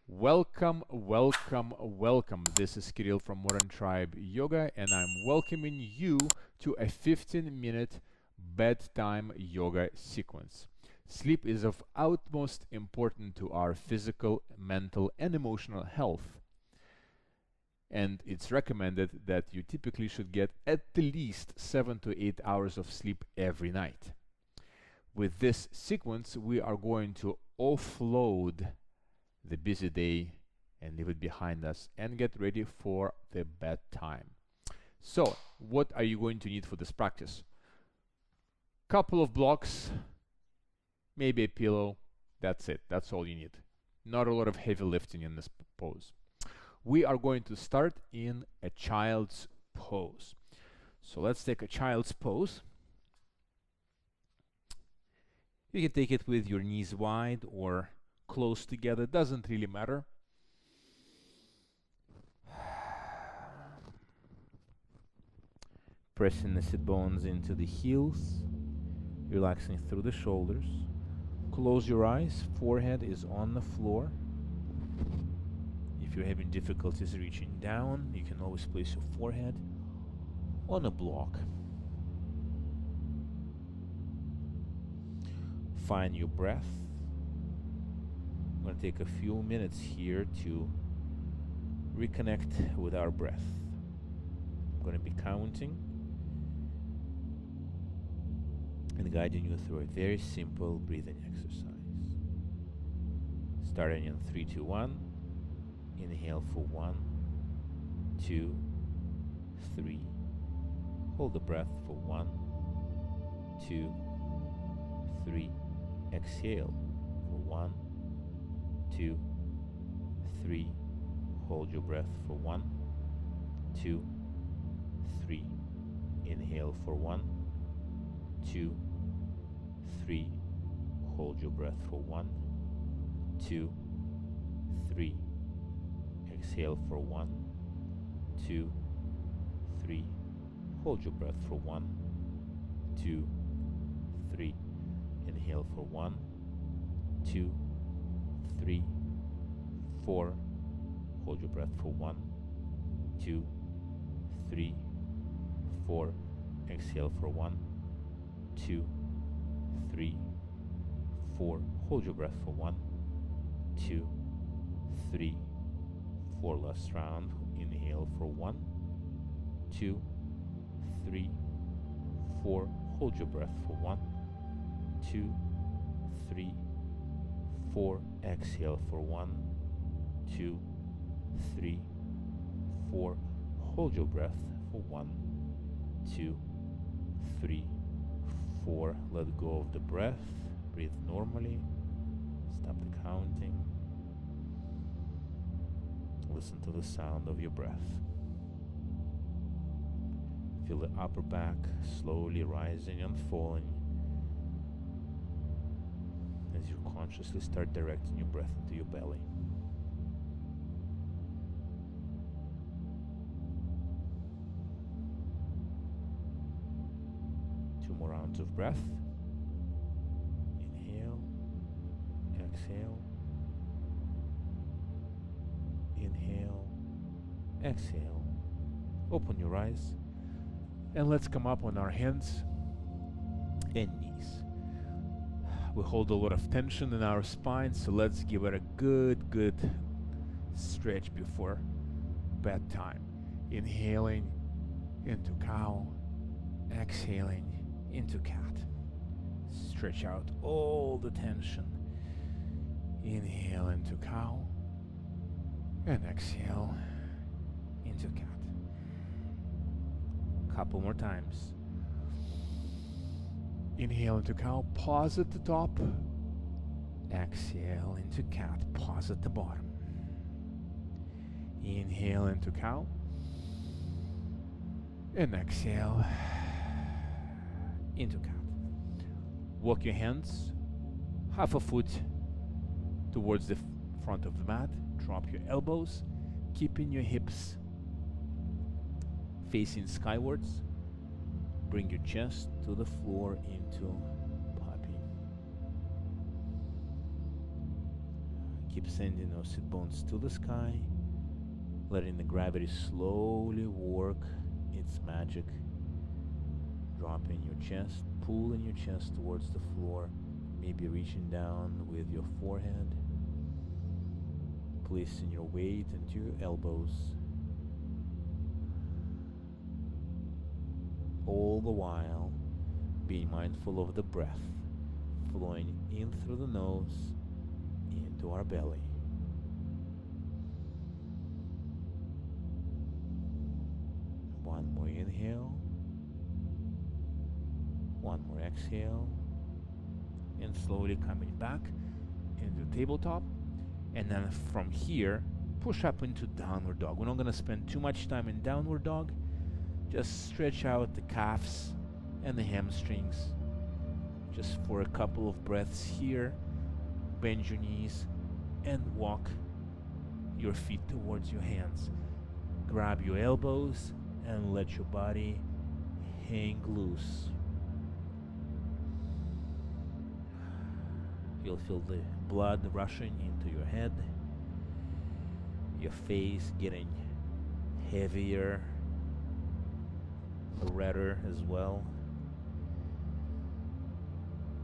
Welcome, welcome, welcome. This is Kirill from Modern Tribe Yoga, and I'm welcoming you to a 15-minute bedtime yoga sequence. Sleep is of utmost importance to our physical, mental, and emotional health. And it's recommended that you typically should get at least 7 to 8 hours of sleep every night. With this sequence, we are going to offload the busy day and leave it behind us and get ready for the bedtime. So, what are you going to need for this practice? Couple of blocks, maybe a pillow. That's it. That's all you need. Not a lot of heavy lifting in this pose. We are going to start in a child's pose. So let's take a child's pose. You can take it with your knees wide or close together, doesn't really matter. Pressing the sit bones into the heels, relaxing through the shoulders. Close your eyes, forehead is on the floor. If you're having difficulties reaching down, you can always place your forehead on a block. Find your breath. I'm going to take a few minutes here to reconnect with our breath. I'm going to be counting and guiding you through a very simple breathing exercise. Starting in 3, 2, 1. Inhale for 1, 2, 3. Hold the breath for 1, 2, 3. Exhale for 1, 2, 3. Hold your breath for 1, 2, 3. Inhale for 1, 2, 3. Hold your breath for 1, 2, 3. Exhale for 1, 2, 3. Hold your breath for 1, 2, 3. Inhale for 1, 2, 3, 4. Hold your breath for 1, 2, 3, 4. Exhale for 1, 2, 3, 4. Hold your breath for 1, 2, 3, 4. Last round. Inhale for 1, 2, 3, 4. Hold your breath for 1, 2, 3, 4. Exhale for 1, 2, 3, 4. Hold your breath for 1, 2, 3, 4. Let go of the breath. Breathe normally. Stop the counting. Listen to the sound of your breath. Feel the upper back slowly rising and falling as you consciously start directing your breath into your belly. Two more rounds of breath. Inhale, exhale. Inhale, exhale. Open your eyes and let's come up on our hands and knees. We hold a lot of tension in our spine, so let's give it a good stretch before bedtime. Inhaling into cow, exhaling into cat. Stretch out all the tension. Inhale into cow and exhale into cat. Couple more times. Inhale into cow, pause at the top. Exhale into cat, pause at the bottom. Inhale into cow. And exhale into cat. Walk your hands half a foot towards the front of the mat. Drop your elbows, keeping your hips facing skywards. Bring your chest to the floor into puppy. Keep sending those sit bones to the sky, letting the gravity slowly work its magic. Dropping your chest, pulling your chest towards the floor, maybe reaching down with your forehead, placing your weight into your elbows, all the while being mindful of the breath flowing in through the nose into our belly. One more inhale, one more exhale, and slowly coming back into tabletop. And then from here, push up into downward dog. We're not going to spend too much time in downward dog. Just stretch out the calves and the hamstrings just for a couple of breaths here. Bend your knees and walk your feet towards your hands. Grab your elbows and let your body hang loose. You'll feel the blood rushing into your head, your face getting heavier, redder as well.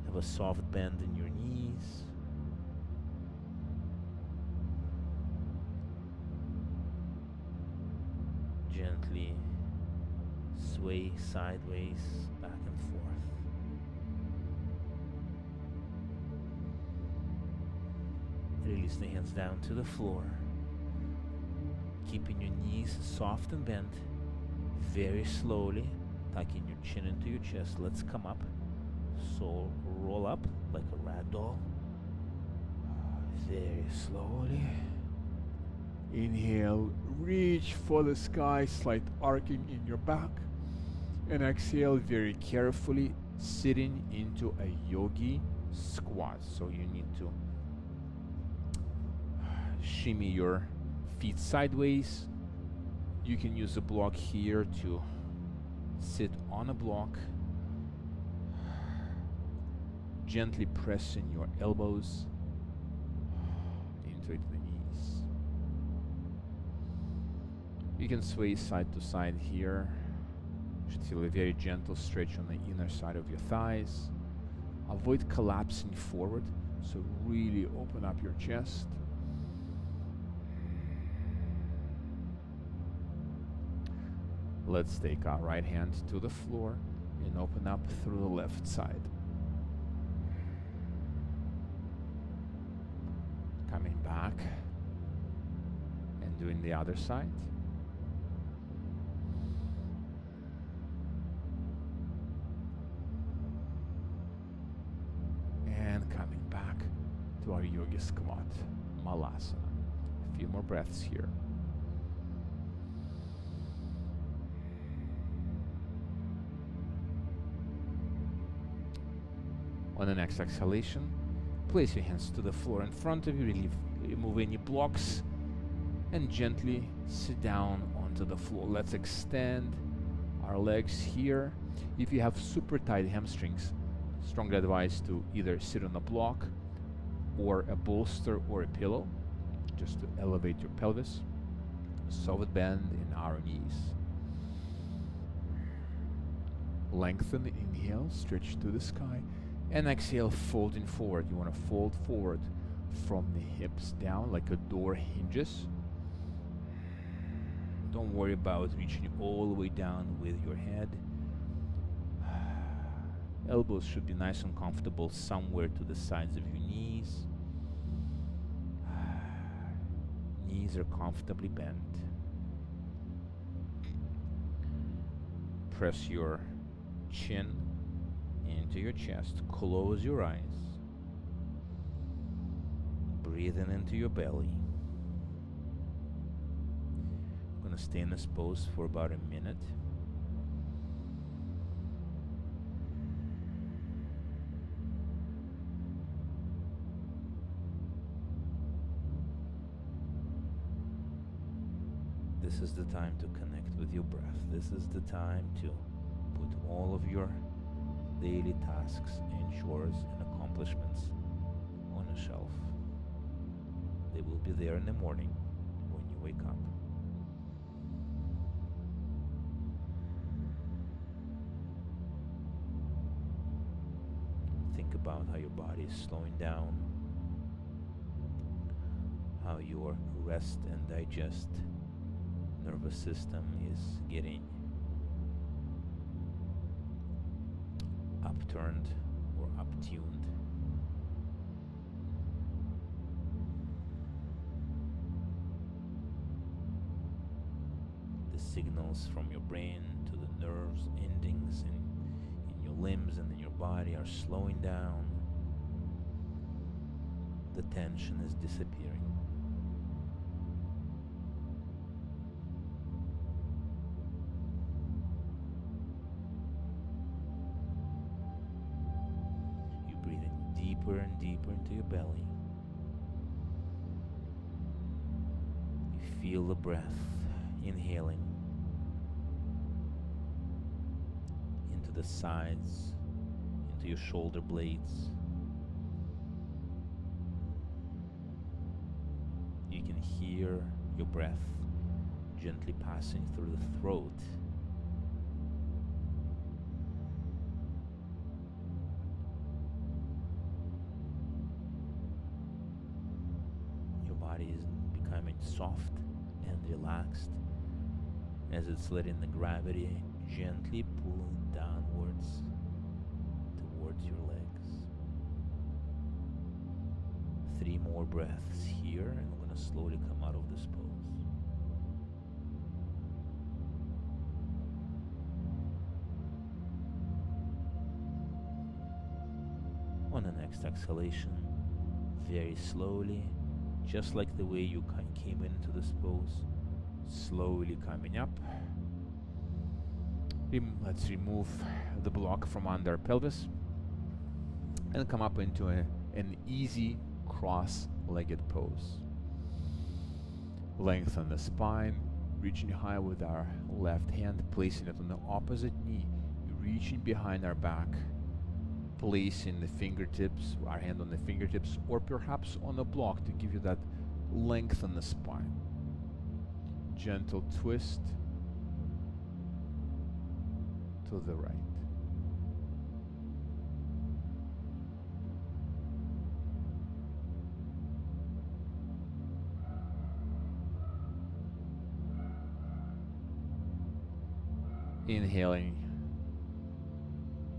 Have a soft bend in your knees. Gently sway sideways, back and forth. Release the hands down to the floor, keeping your knees soft and bent. Very slowly, tucking your chin into your chest. Let's come up. So roll up like a rag doll. Very slowly. Inhale, reach for the sky, slight arcing in your back. And exhale very carefully, sitting into a yogi squat. So you need to shimmy your feet sideways. You can use a block here to sit on a block. Gently pressing your elbows into the knees. You can sway side to side here. You should feel a very gentle stretch on the inner side of your thighs. Avoid collapsing forward, so really open up your chest. Let's take our right hand to the floor and open up through the left side. Coming back and doing the other side. And coming back to our yogi squat, malasana. A few more breaths here. On the next exhalation, place your hands to the floor in front of you, remove any blocks, and gently sit down onto the floor. Let's extend our legs here. If you have super tight hamstrings, strongly advised to either sit on a block or a bolster or a pillow, just to elevate your pelvis. Soft bend in our knees. Lengthen, inhale, stretch to the sky. And exhale, folding forward. You want to fold forward from the hips down like a door hinges. Don't worry about reaching all the way down with your head. Elbows should be nice and comfortable somewhere to the sides of your knees. Knees are comfortably bent. Press your chin into your chest. Close your eyes. Breathing into your belly. I'm going to stay in this pose for about a minute. This is the time to connect with your breath. This is the time to put all of your daily tasks and chores and accomplishments on a shelf. They will be there in the morning when you wake up. Think about how your body is slowing down, how your rest and digest nervous system is getting upturned or uptuned. The signals from your brain to the nerves endings in your limbs and in your body are slowing down. The tension is disappearing. Deeper and deeper into your belly. You feel the breath inhaling into the sides, into your shoulder blades. You can hear your breath gently passing through the throat. Is becoming soft and relaxed as it's letting the gravity gently pull downwards towards your legs. 3 more breaths here, and we're going to slowly come out of this pose. On the next exhalation, very slowly, just like the way you came into this pose, slowly coming up. Let's remove the block from under our pelvis and come up into an easy cross-legged pose. Lengthen the spine, reaching high with our left hand, placing it on the opposite knee, reaching behind our back, placing the fingertips, our hand on the fingertips, or perhaps on a block to give you that length in the spine. Gentle twist to the right. Inhaling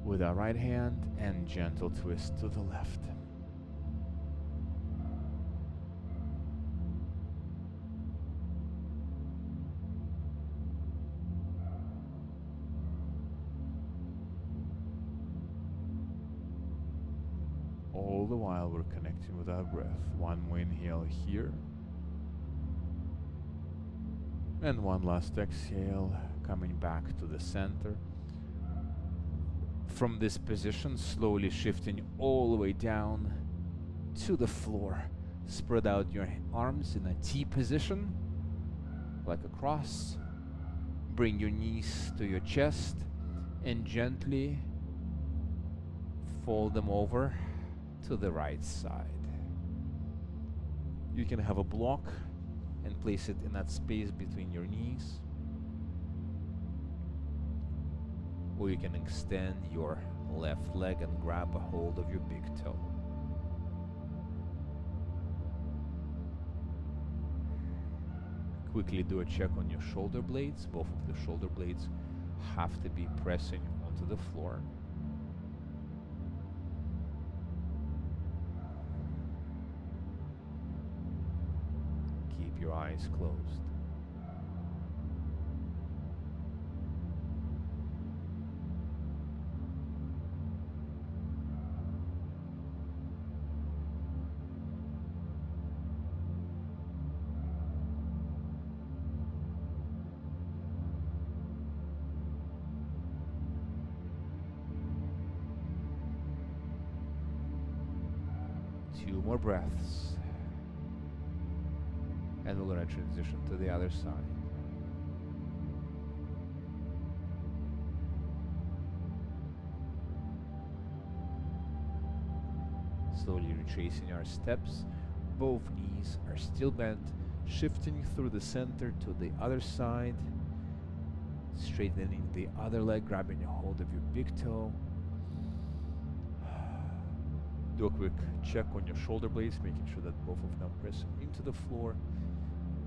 with our right hand and gentle twist to the left. All the while we're connecting with our breath. One more inhale here. And one last exhale, coming back to the center. From this position, slowly shifting all the way down to the floor. Spread out your arms in a T position, like a cross. Bring your knees to your chest and gently fold them over to the right side. You can have a block and place it in that space between your knees, or you can extend your left leg and grab a hold of your big toe. Quickly do a check on your shoulder blades. Both of the shoulder blades have to be pressing onto the floor. Keep your eyes closed. Two more breaths, and we're going to transition to the other side. Slowly retracing our steps, Both knees are still bent, shifting through the center to the other side, straightening the other leg, grabbing a hold of your big toe. Do a quick check on your shoulder blades, making sure that both of them press into the floor.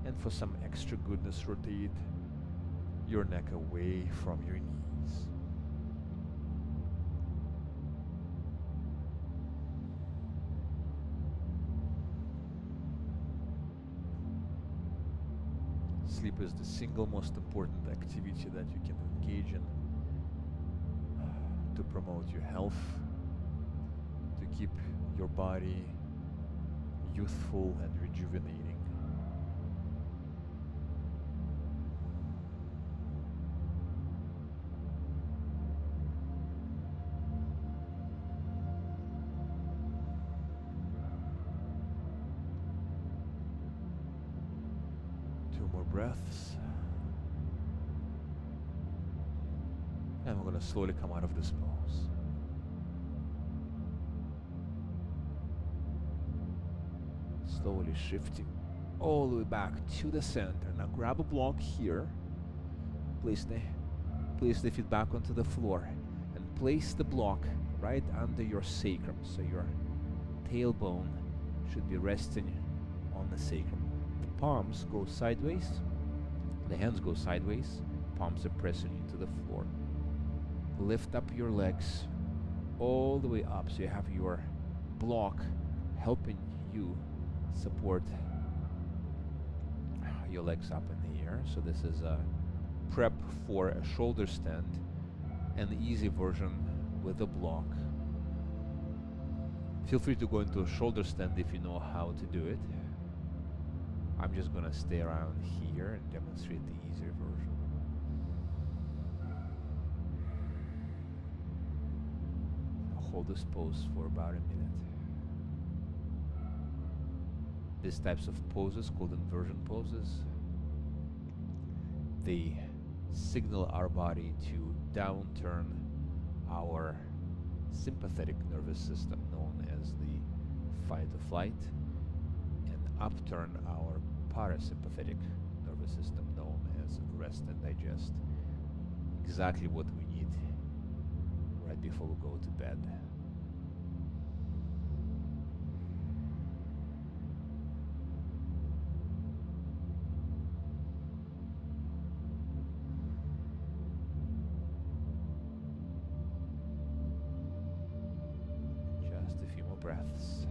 And for some extra goodness, rotate your neck away from your knees. Sleep is the single most important activity that you can engage in to promote your health, to keep your body youthful and rejuvenating. Two more breaths. And we're going to slowly come out of this pose. Slowly shifting all the way back to the center. Now grab a block here. Place the feet back onto the floor. And place the block right under your sacrum. So your tailbone should be resting on the sacrum. The palms go sideways. The hands go sideways. Palms are pressing into the floor. Lift up your legs all the way up so you have your block helping you support your legs up in the air. So this is a prep for a shoulder stand, an easy version with a block. Feel free to go into a shoulder stand if you know how to do it. I'm just gonna stay around here and demonstrate the easier version. I'll hold this pose for about a minute. These types of poses, called inversion poses, they signal our body to downturn our sympathetic nervous system, known as the fight or flight, and upturn our parasympathetic nervous system, known as rest and digest. Exactly what we need right before we go to bed. Breaths.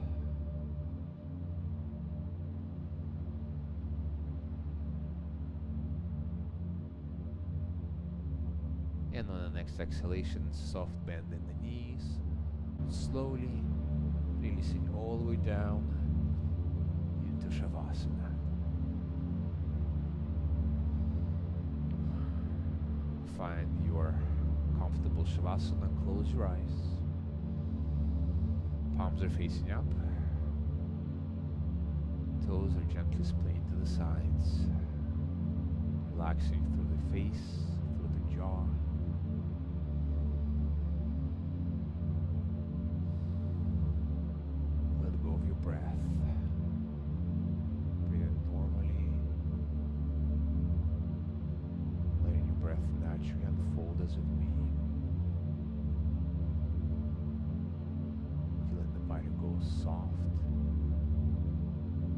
And on the next exhalation, soft bend in the knees, slowly releasing all the way down into Shavasana. Find your comfortable Shavasana, close your eyes. Palms are facing up. Toes are gently splayed to the sides. Relaxing through the face, through the jaw. Let go of your breath. Breathe in normally. Letting your breath naturally unfold as it may. Go soft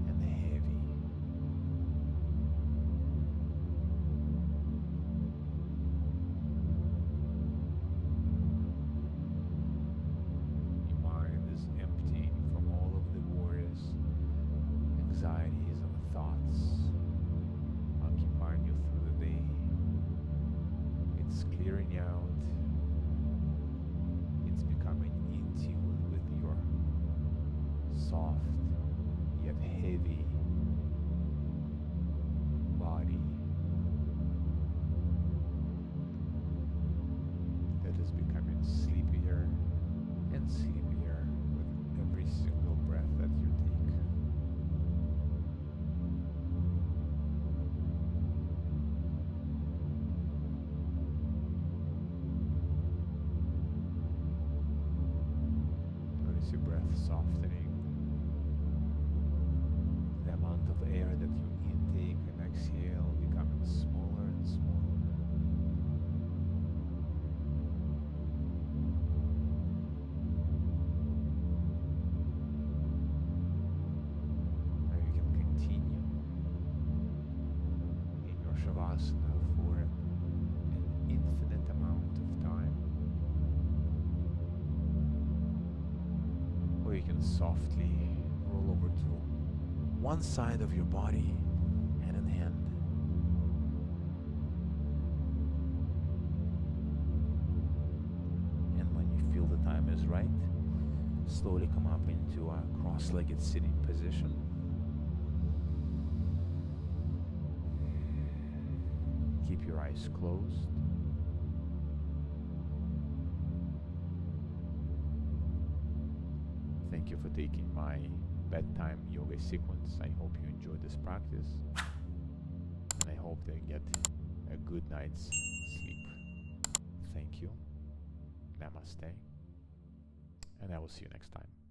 and heavy. Your mind is emptying from all of the worries, anxieties, and thoughts occupying you through the day. It's clearing out. It's becoming in tune with your soft yet heavy body that is becoming sleepier and sleepier with every single breath that you take. asana for an infinite amount of time, or you can softly roll over to one side of your body, hand in hand. And when you feel the time is right, slowly come up into a cross-legged sitting position. Keep your eyes closed. Thank you for taking my bedtime yoga sequence. I hope you enjoyed this practice, and I hope that you get a good night's sleep. Thank you. Namaste, and I will see you next time.